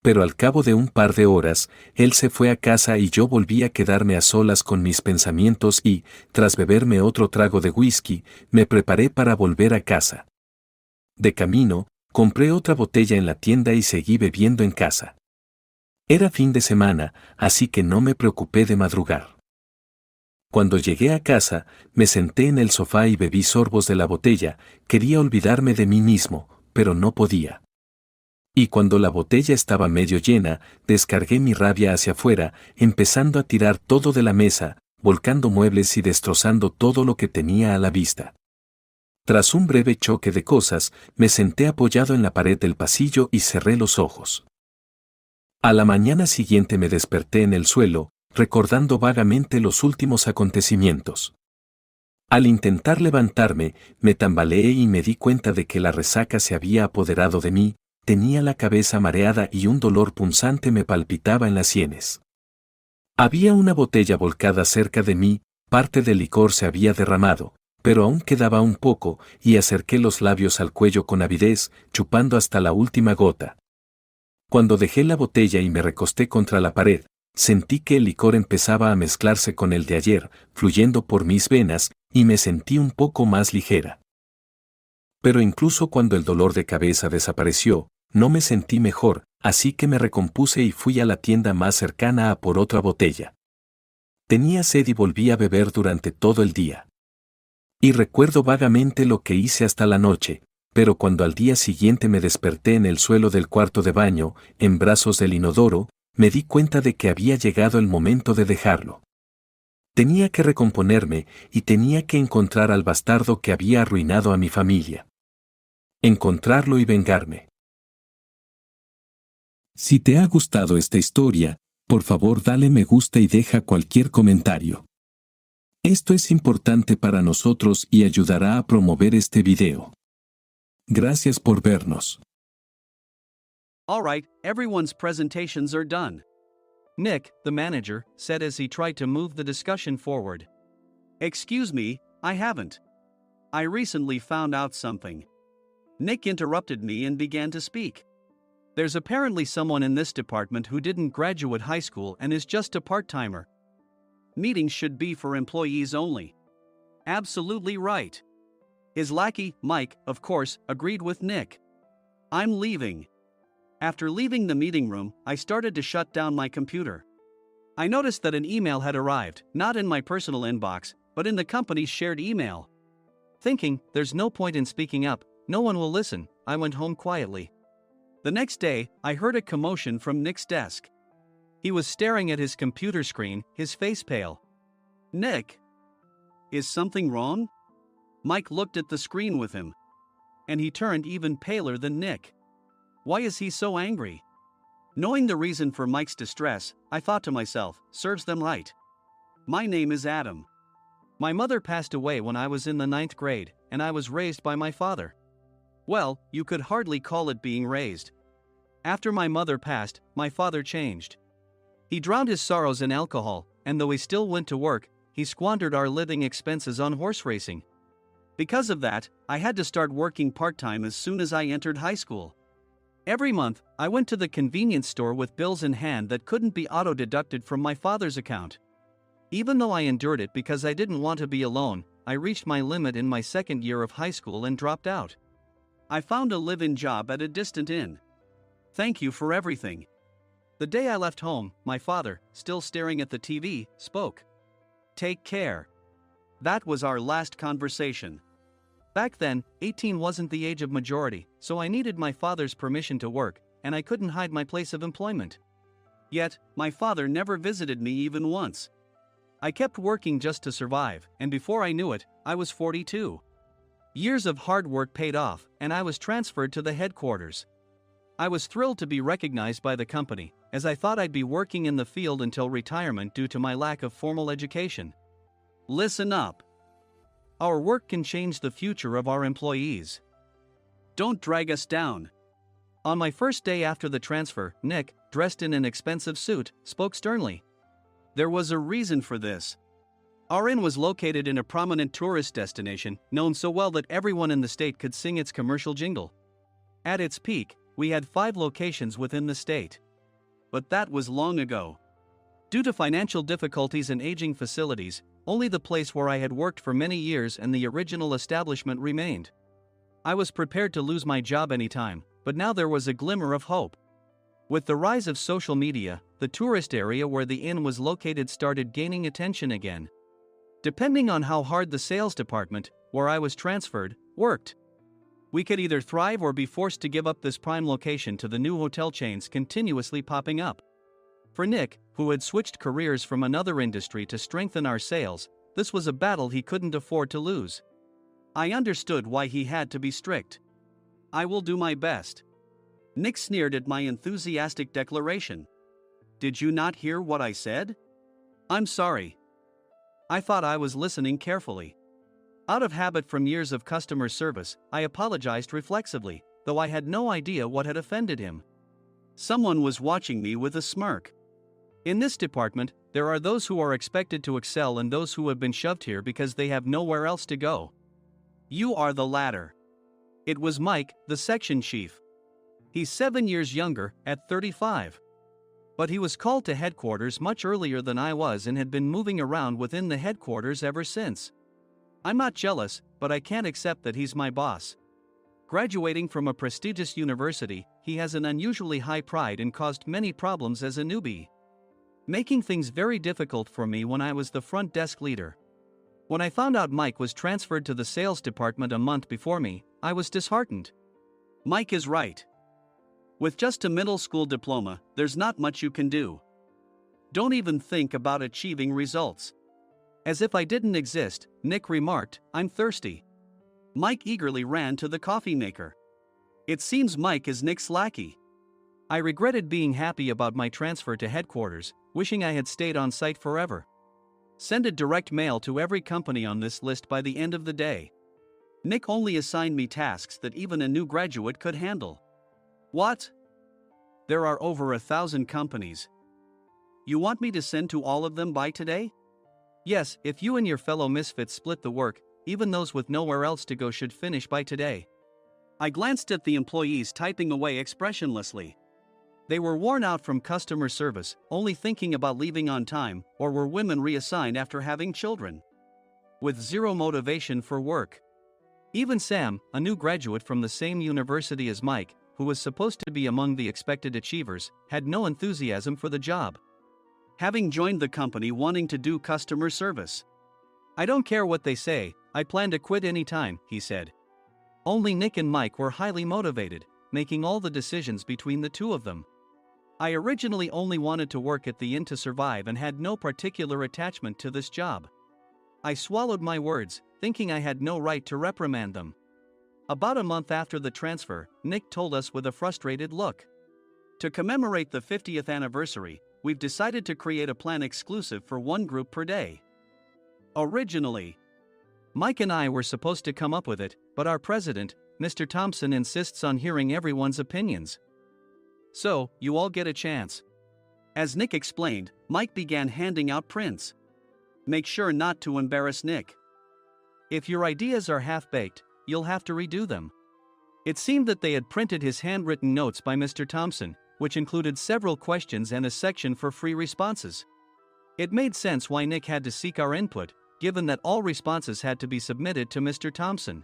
Pero al cabo de un par de horas, él se fue a casa y yo volví a quedarme a solas con mis pensamientos y, tras beberme otro trago de whisky, me preparé para volver a casa. De camino, compré otra botella en la tienda y seguí bebiendo en casa. Era fin de semana, así que no me preocupé de madrugar. Cuando llegué a casa, me senté en el sofá y bebí sorbos de la botella, quería olvidarme de mí mismo, pero no podía. Y cuando la botella estaba medio llena, descargué mi rabia hacia afuera, empezando a tirar todo de la mesa, volcando muebles y destrozando todo lo que tenía a la vista. Tras un breve choque de cosas, me senté apoyado en la pared del pasillo y cerré los ojos. A la mañana siguiente me desperté en el suelo, recordando vagamente los últimos acontecimientos. Al intentar levantarme, me tambaleé y me di cuenta de que la resaca se había apoderado de mí, tenía la cabeza mareada y un dolor punzante me palpitaba en las sienes. Había una botella volcada cerca de mí, parte del licor se había derramado, pero aún quedaba un poco, y acerqué los labios al cuello con avidez, chupando hasta la última gota. Cuando dejé la botella y me recosté contra la pared, sentí que el licor empezaba a mezclarse con el de ayer, fluyendo por mis venas, y me sentí un poco más ligera. Pero incluso cuando el dolor de cabeza desapareció, no me sentí mejor, así que me recompuse y fui a la tienda más cercana a por otra botella. Tenía sed y volví a beber durante todo el día. Y recuerdo vagamente lo que hice hasta la noche, pero cuando al día siguiente me desperté en el suelo del cuarto de baño, en brazos del inodoro, me di cuenta de que había llegado el momento de dejarlo. Tenía que recomponerme y tenía que encontrar al bastardo que había arruinado a mi familia. Encontrarlo y vengarme. Si te ha gustado esta historia, por favor dale me gusta y deja cualquier comentario. Esto es importante para nosotros y ayudará a promover este video. Gracias por vernos. All right, everyone's presentations are done. Nick, the manager, said as he tried to move the discussion forward. Excuse me, I haven't. I recently found out something. Nick interrupted me and began to speak. There's apparently someone in this department who didn't graduate high school and is just a part-timer. Meetings should be for employees only. Absolutely right. His lackey, Mike, of course, agreed with Nick. I'm leaving. After leaving the meeting room, I started to shut down my computer. I noticed that an email had arrived, not in my personal inbox, but in the company's shared email. Thinking, there's no point in speaking up, no one will listen, I went home quietly. The next day, I heard a commotion from Nick's desk. He was staring at his computer screen, his face pale. Nick? Is something wrong? Mike looked at the screen with him. And he turned even paler than Nick. Why is he so angry? Knowing the reason for Mike's distress, I thought to myself, serves them right. My name is Adam. My mother passed away when I was in the 9th grade, and I was raised by my father. Well, you could hardly call it being raised. After my mother passed, my father changed. He drowned his sorrows in alcohol, and though he still went to work, he squandered our living expenses on horse racing. Because of that, I had to start working part-time as soon as I entered high school. Every month, I went to the convenience store with bills in hand that couldn't be auto-deducted from my father's account. Even though I endured it because I didn't want to be alone, I reached my limit in my second year of high school and dropped out. I found a live-in job at a distant inn. Thank you for everything. The day I left home, my father, still staring at the TV, spoke. Take care. That was our last conversation. Back then, 18 wasn't the age of majority, so I needed my father's permission to work, and I couldn't hide my place of employment. Yet, my father never visited me even once. I kept working just to survive, and before I knew it, I was 42. Years of hard work paid off, and I was transferred to the headquarters. I was thrilled to be recognized by the company, as I thought I'd be working in the field until retirement due to my lack of formal education. Listen up. Our work can change the future of our employees. Don't drag us down. On my first day after the transfer, Nick, dressed in an expensive suit, spoke sternly. There was a reason for this. Our inn was located in a prominent tourist destination, known so well that everyone in the state could sing its commercial jingle. At its peak, we had 5 locations within the state. But that was long ago. Due to financial difficulties and aging facilities, only the place where I had worked for many years and the original establishment remained. I was prepared to lose my job anytime, but now there was a glimmer of hope. With the rise of social media, the tourist area where the inn was located started gaining attention again. Depending on how hard the sales department, where I was transferred, worked, we could either thrive or be forced to give up this prime location to the new hotel chains continuously popping up. For Nick, who had switched careers from another industry to strengthen our sales, this was a battle he couldn't afford to lose. I understood why he had to be strict. I will do my best. Nick sneered at my enthusiastic declaration. Did you not hear what I said? I'm sorry. I thought I was listening carefully. Out of habit from years of customer service, I apologized reflexively, though I had no idea what had offended him. Someone was watching me with a smirk. In this department, there are those who are expected to excel and those who have been shoved here because they have nowhere else to go. You are the latter. It was Mike, the section chief. He's 7 years younger, at 35. But he was called to headquarters much earlier than I was and had been moving around within the headquarters ever since. I'm not jealous, but I can't accept that he's my boss. Graduating from a prestigious university, he has an unusually high pride and caused many problems as a newbie, making things very difficult for me when I was the front desk leader. When I found out Mike was transferred to the sales department a month before me, I was disheartened. Mike is right. With just a middle school diploma, there's not much you can do. Don't even think about achieving results. As if I didn't exist, Nick remarked, I'm thirsty. Mike eagerly ran to the coffee maker. It seems Mike is Nick's lackey. I regretted being happy about my transfer to headquarters, wishing I had stayed on site forever. Send a direct mail to every company on this list by the end of the day. Nick only assigned me tasks that even a new graduate could handle. What? There are over 1,000 companies. You want me to send to all of them by today? Yes, if you and your fellow misfits split the work, even those with nowhere else to go should finish by today. I glanced at the employees typing away expressionlessly. They were worn out from customer service, only thinking about leaving on time, or were women reassigned after having children, with zero motivation for work. Even Sam, a new graduate from the same university as Mike, who was supposed to be among the expected achievers, had no enthusiasm for the job, having joined the company wanting to do customer service. I don't care what they say, I plan to quit anytime, he said. Only Nick and Mike were highly motivated, making all the decisions between the two of them. I originally only wanted to work at the inn to survive and had no particular attachment to this job. I swallowed my words, thinking I had no right to reprimand them. About a month after the transfer, Nick told us with a frustrated look. To commemorate the 50th anniversary, we've decided to create a plan exclusive for one group per day. Originally, Mike and I were supposed to come up with it, but our president, Mr. Thompson, insists on hearing everyone's opinions. So, you all get a chance. As Nick explained, Mike began handing out prints. Make sure not to embarrass Nick. If your ideas are half-baked, you'll have to redo them. It seemed that they had printed his handwritten notes by Mr. Thompson, which included several questions and a section for free responses. It made sense why Nick had to seek our input, given that all responses had to be submitted to Mr. Thompson.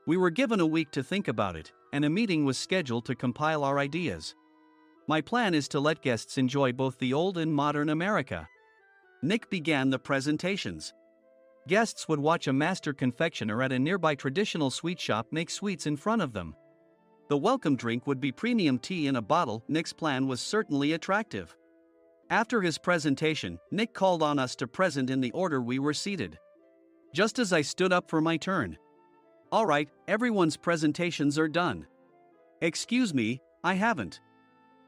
We were given a week to think about it, and a meeting was scheduled to compile our ideas. My plan is to let guests enjoy both the old and modern America. Nick began the presentations. Guests would watch a master confectioner at a nearby traditional sweet shop make sweets in front of them. The welcome drink would be premium tea in a bottle. Nick's plan was certainly attractive. After his presentation, Nick called on us to present in the order we were seated. Just as I stood up for my turn. All right, everyone's presentations are done. Excuse me, I haven't.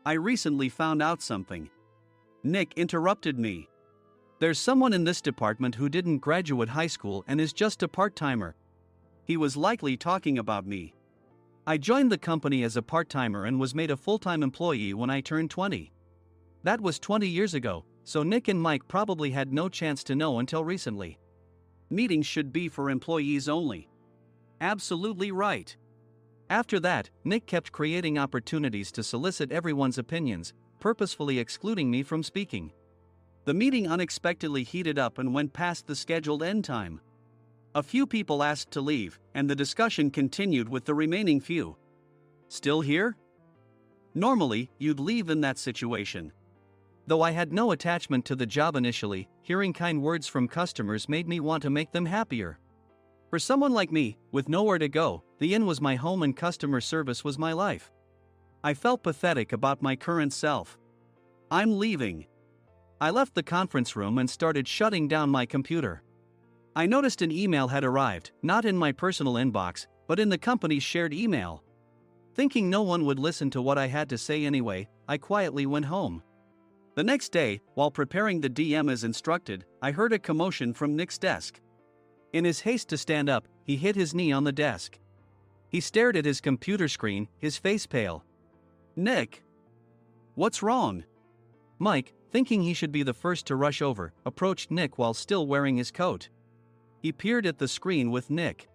I recently found out something. Nick interrupted me. There's someone in this department who didn't graduate high school and is just a part-timer. He was likely talking about me. I joined the company as a part-timer and was made a full-time employee when I turned 20. That was 20 years ago, so Nick and Mike probably had no chance to know until recently. Meetings should be for employees only. Absolutely right. After that, Nick kept creating opportunities to solicit everyone's opinions, purposefully excluding me from speaking. The meeting unexpectedly heated up and went past the scheduled end time. A few people asked to leave, and the discussion continued with the remaining few. Still here? Normally, you'd leave in that situation. Though I had no attachment to the job initially, hearing kind words from customers made me want to make them happier. For someone like me, with nowhere to go, the inn was my home and customer service was my life. I felt pathetic about my current self. I'm leaving. I left the conference room and started shutting down my computer. I noticed an email had arrived, not in my personal inbox, but in the company's shared email. Thinking no one would listen to what I had to say anyway, I quietly went home. The next day, while preparing the DM as instructed, I heard a commotion from Nick's desk. In his haste to stand up, he hit his knee on the desk. He stared at his computer screen, his face pale. "Nick? What's wrong?" Mike, thinking he should be the first to rush over, approached Nick while still wearing his coat. He peered at the screen with Nick.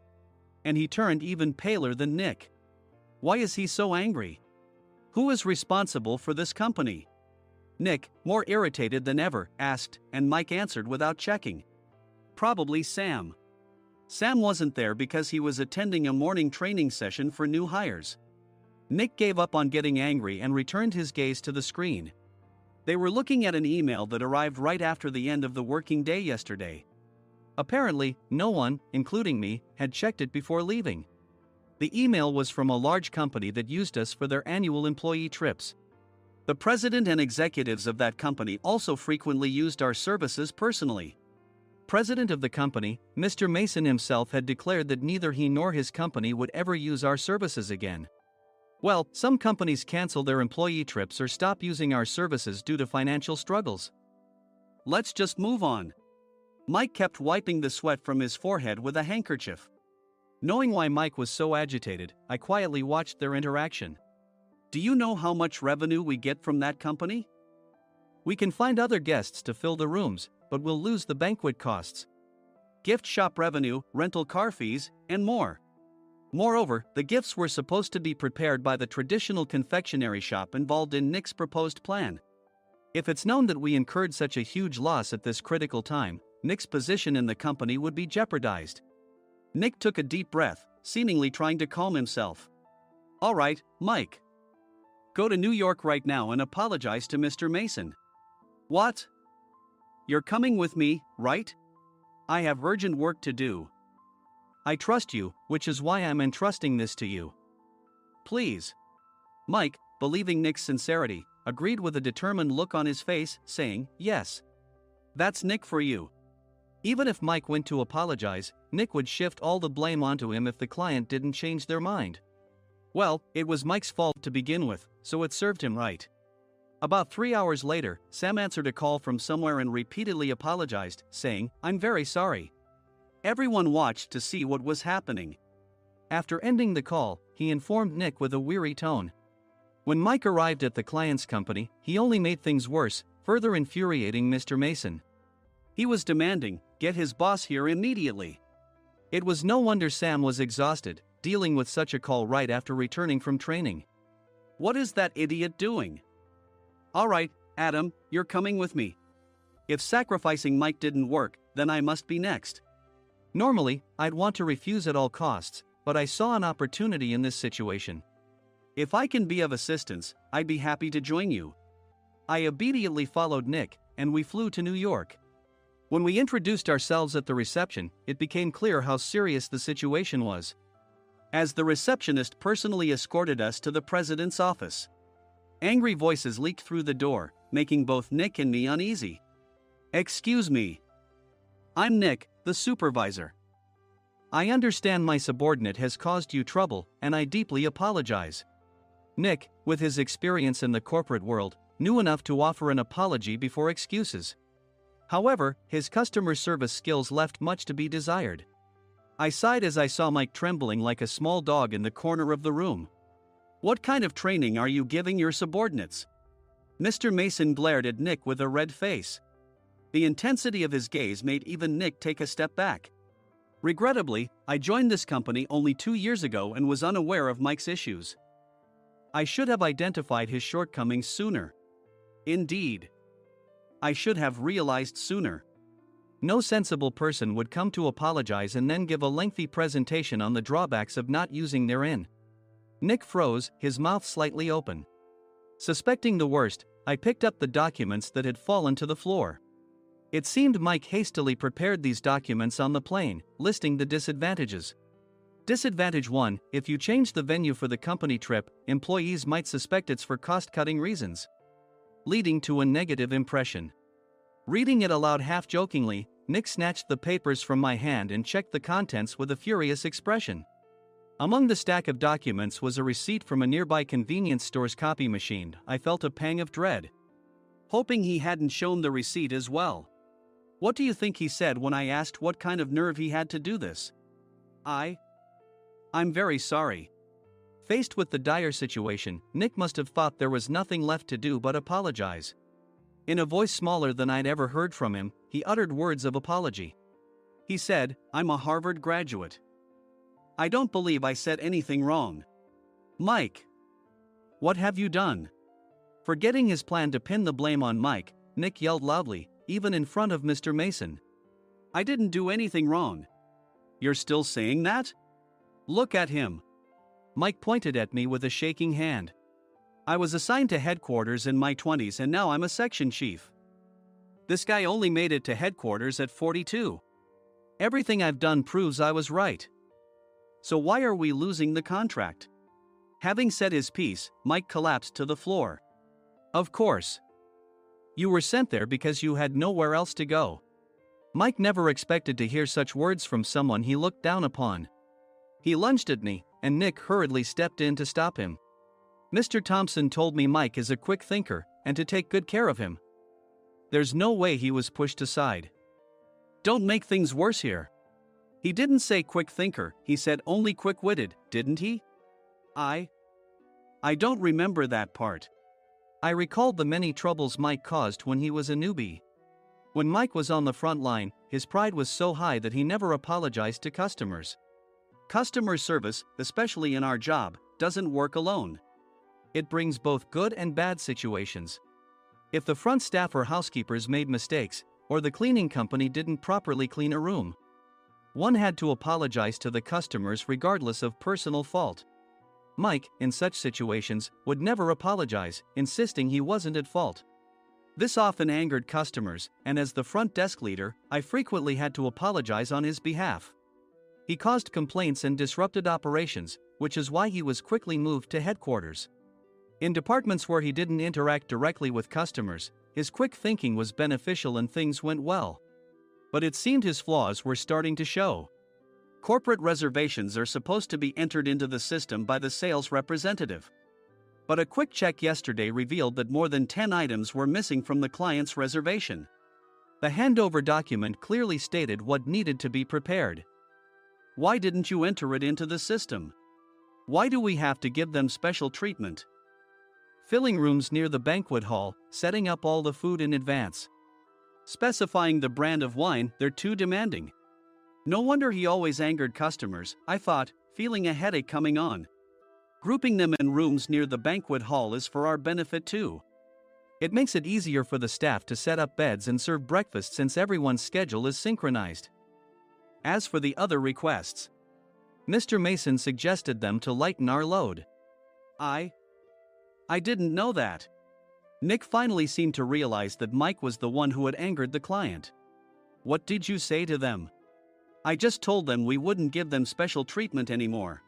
And he turned even paler than Nick. Why is he so angry? Who is responsible for this company? Nick, more irritated than ever, asked, and Mike answered without checking. Probably Sam. Sam wasn't there because he was attending a morning training session for new hires. Nick gave up on getting angry and returned his gaze to the screen. They were looking at an email that arrived right after the end of the working day yesterday. Apparently, no one, including me, had checked it before leaving. The email was from a large company that used us for their annual employee trips. The president and executives of that company also frequently used our services personally. President of the company, Mr. Mason himself, had declared that neither he nor his company would ever use our services again. Well, some companies cancel their employee trips or stop using our services due to financial struggles. Let's just move on. Mike kept wiping the sweat from his forehead with a handkerchief. Knowing why Mike was so agitated, I quietly watched their interaction. Do you know how much revenue we get from that company? We can find other guests to fill the rooms, but we'll lose the banquet costs, gift shop revenue, rental car fees, and more. Moreover, the gifts were supposed to be prepared by the traditional confectionery shop involved in Nick's proposed plan. If it's known that we incurred such a huge loss at this critical time, Nick's position in the company would be jeopardized. Nick took a deep breath, seemingly trying to calm himself. All right, Mike. Go to New York right now and apologize to Mr. Mason. What? You're coming with me, right? I have urgent work to do. I trust you, which is why I'm entrusting this to you. Please. Mike, believing Nick's sincerity, agreed with a determined look on his face, saying, yes. That's Nick for you. Even if Mike went to apologize, Nick would shift all the blame onto him if the client didn't change their mind. Well, it was Mike's fault to begin with, so it served him right. About 3 hours later, Sam answered a call from somewhere and repeatedly apologized, saying, I'm very sorry. Everyone watched to see what was happening. After ending the call, he informed Nick with a weary tone. When Mike arrived at the client's company, he only made things worse, further infuriating Mr. Mason. He was demanding, get his boss here immediately. It was no wonder Sam was exhausted, dealing with such a call right after returning from training. What is that idiot doing? All right, Adam, you're coming with me. If sacrificing Mike didn't work, then I must be next. Normally, I'd want to refuse at all costs, but I saw an opportunity in this situation. If I can be of assistance, I'd be happy to join you. I immediately followed Nick, and we flew to New York. When we introduced ourselves at the reception, it became clear how serious the situation was. As the receptionist personally escorted us to the president's office. Angry voices leaked through the door, making both Nick and me uneasy. Excuse me. I'm Nick, the supervisor. I understand my subordinate has caused you trouble, and I deeply apologize. Nick, with his experience in the corporate world, knew enough to offer an apology before excuses. However, his customer service skills left much to be desired. I sighed as I saw Mike trembling like a small dog in the corner of the room. What kind of training are you giving your subordinates? Mr. Mason glared at Nick with a red face. The intensity of his gaze made even Nick take a step back. Regrettably, I joined this company only 2 years ago and was unaware of Mike's issues. I should have identified his shortcomings sooner. Indeed. I should have realized sooner. No sensible person would come to apologize and then give a lengthy presentation on the drawbacks of not using their in. Nick froze, his mouth slightly open. Suspecting the worst, I picked up the documents that had fallen to the floor. It seemed Mike hastily prepared these documents on the plane, listing the disadvantages. Disadvantage 1, if you change the venue for the company trip, employees might suspect it's for cost-cutting reasons, leading to a negative impression. Reading it aloud half-jokingly, Nick snatched the papers from my hand and checked the contents with a furious expression. Among the stack of documents was a receipt from a nearby convenience store's copy machine. I felt a pang of dread, hoping he hadn't shown the receipt as well. What do you think he said when I asked what kind of nerve he had to do this? I'm very sorry. Faced with the dire situation, Nick must have thought there was nothing left to do but apologize. In a voice smaller than I'd ever heard from him, he uttered words of apology. He said, "I'm a Harvard graduate. I don't believe I said anything wrong." Mike! What have you done? Forgetting his plan to pin the blame on Mike, Nick yelled loudly, even in front of Mr. Mason. "I didn't do anything wrong." "You're still saying that? Look at him." Mike pointed at me with a shaking hand. "I was assigned to headquarters in my 20s and now I'm a section chief. This guy only made it to headquarters at 42. Everything I've done proves I was right. So why are we losing the contract?" Having said his piece, Mike collapsed to the floor. "Of course. You were sent there because you had nowhere else to go." Mike never expected to hear such words from someone he looked down upon. He lunged at me, and Nick hurriedly stepped in to stop him. "Mr. Thompson told me Mike is a quick thinker, and to take good care of him." There's no way he was pushed aside. "Don't make things worse here. He didn't say quick thinker, he said only quick-witted, didn't he?" I don't remember that part." I recalled the many troubles Mike caused when he was a newbie. When Mike was on the front line, his pride was so high that he never apologized to customers. Customer service, especially in our job, doesn't work alone. It brings both good and bad situations. If the front staff or housekeepers made mistakes, or the cleaning company didn't properly clean a room, one had to apologize to the customers regardless of personal fault. Mike, in such situations, would never apologize, insisting he wasn't at fault. This often angered customers, and as the front desk leader, I frequently had to apologize on his behalf. He caused complaints and disrupted operations, which is why he was quickly moved to headquarters. In departments where he didn't interact directly with customers, his quick thinking was beneficial and things went well. But it seemed his flaws were starting to show. Corporate reservations are supposed to be entered into the system by the sales representative. But a quick check yesterday revealed that more than 10 items were missing from the client's reservation. The handover document clearly stated what needed to be prepared. Why didn't you enter it into the system? Why do we have to give them special treatment? Filling rooms near the banquet hall, setting up all the food in advance. Specifying the brand of wine, they're too demanding. No wonder he always angered customers, I thought, feeling a headache coming on. Grouping them in rooms near the banquet hall is for our benefit too. It makes it easier for the staff to set up beds and serve breakfast since everyone's schedule is synchronized. As for the other requests, Mr. Mason suggested them to lighten our load. I didn't know that. Nick finally seemed to realize that Mike was the one who had angered the client. What did you say to them? I just told them we wouldn't give them special treatment anymore.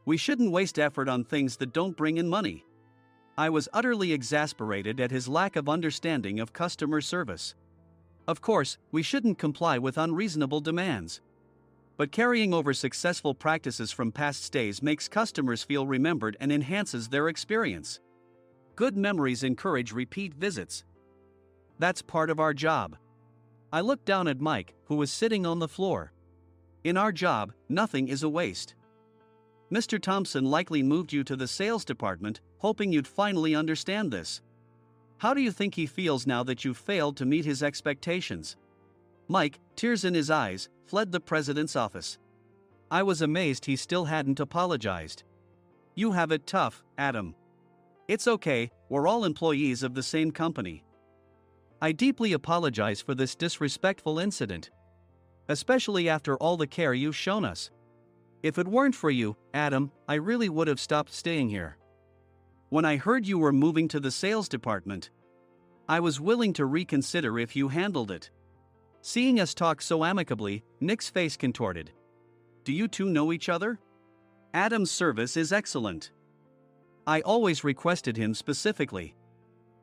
We shouldn't waste effort on things that don't bring in money. I was utterly exasperated at his lack of understanding of customer service. Of course, we shouldn't comply with unreasonable demands. But carrying over successful practices from past stays makes customers feel remembered and enhances their experience. Good memories encourage repeat visits. That's part of our job. I looked down at Mike, who was sitting on the floor. In our job, nothing is a waste. Mr. Thompson likely moved you to the sales department, hoping you'd finally understand this. How do you think he feels now that you've failed to meet his expectations? Mike, tears in his eyes, fled the president's office. I was amazed he still hadn't apologized. You have it tough, Adam. It's okay, we're all employees of the same company. I deeply apologize for this disrespectful incident. Especially after all the care you've shown us. If it weren't for you, Adam, I really would have stopped staying here. When I heard you were moving to the sales department, I was willing to reconsider if you handled it. Seeing us talk so amicably, Nick's face contorted. Do you two know each other? Adam's service is excellent. I always requested him specifically.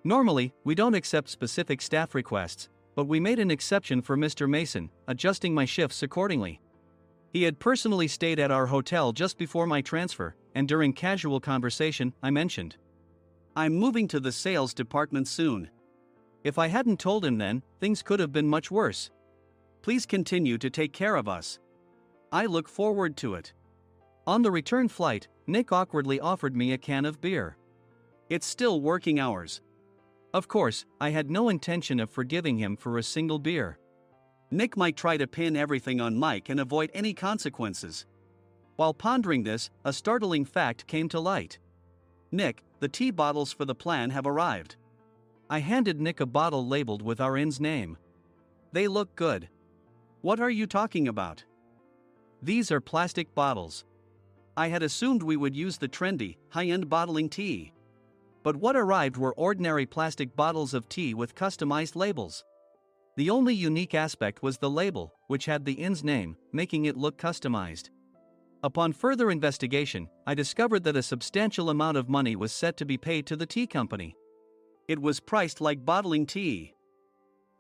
Normally, we don't accept specific staff requests, but we made an exception for Mr. Mason, adjusting my shifts accordingly. He had personally stayed at our hotel just before my transfer, and during casual conversation, I mentioned, "I'm moving to the sales department soon." If I hadn't told him then, things could have been much worse. "Please continue to take care of us. I look forward to it." On the return flight, Nick awkwardly offered me a can of beer. It's still working hours. Of course, I had no intention of forgiving him for a single beer. Nick might try to pin everything on Mike and avoid any consequences. While pondering this, a startling fact came to light. "Nick, the tea bottles for the plan have arrived." I handed Nick a bottle labeled with our inn's name. "They look good." "What are you talking about?" "These are plastic bottles. I had assumed we would use the trendy, high-end bottling tea. But what arrived were ordinary plastic bottles of tea with customized labels. The only unique aspect was the label, which had the inn's name, making it look customized. Upon further investigation, I discovered that a substantial amount of money was set to be paid to the tea company. It was priced like bottling tea.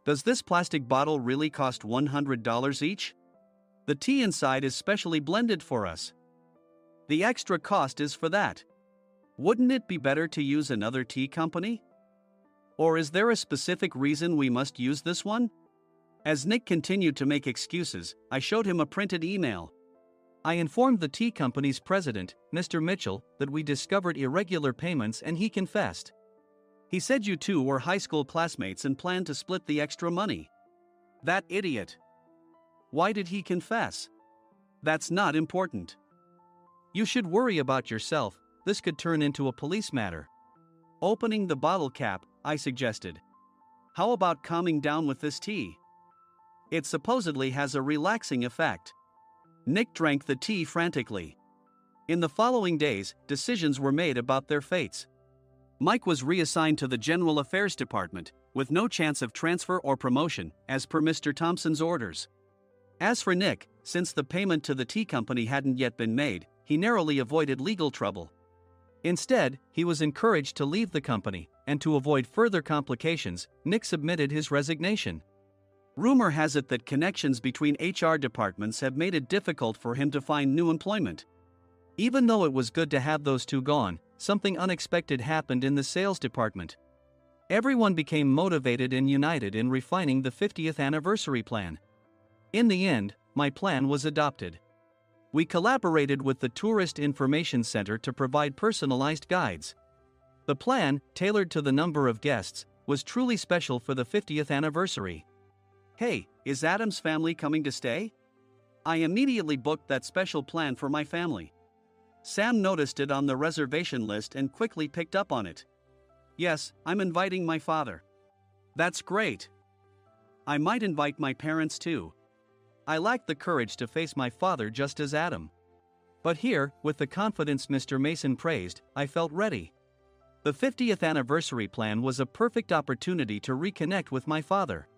Does this plastic bottle really cost $100 each? The tea inside is specially blended for us. The extra cost is for that. Wouldn't it be better to use another tea company? Or is there a specific reason we must use this one?" As Nick continued to make excuses, I showed him a printed email. I informed the tea company's president, Mr. Mitchell, that we discovered irregular payments and he confessed. He said you two were high school classmates and planned to split the extra money. That idiot. Why did he confess? That's not important. You should worry about yourself, this could turn into a police matter. Opening the bottle cap, I suggested. How about calming down with this tea? It supposedly has a relaxing effect. Nick drank the tea frantically. In the following days, decisions were made about their fates. Mike was reassigned to the General Affairs Department, with no chance of transfer or promotion, as per Mr. Thompson's orders. As for Nick, since the payment to the tea company hadn't yet been made, he narrowly avoided legal trouble. Instead, he was encouraged to leave the company, and to avoid further complications, Nick submitted his resignation. Rumor has it that connections between HR departments have made it difficult for him to find new employment. Even though it was good to have those two gone, something unexpected happened in the sales department. Everyone became motivated and united in refining the 50th anniversary plan. In the end, my plan was adopted. We collaborated with the Tourist Information Center to provide personalized guides. The plan, tailored to the number of guests, was truly special for the 50th anniversary. "Hey, is Adam's family coming to stay?" I immediately booked that special plan for my family. Sam noticed it on the reservation list and quickly picked up on it. "Yes, I'm inviting my father." "That's great. I might invite my parents too." I lacked the courage to face my father just as Adam. But here, with the confidence Mr. Mason praised, I felt ready. The 50th anniversary plan was a perfect opportunity to reconnect with my father.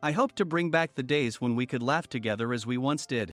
I hoped to bring back the days when we could laugh together as we once did.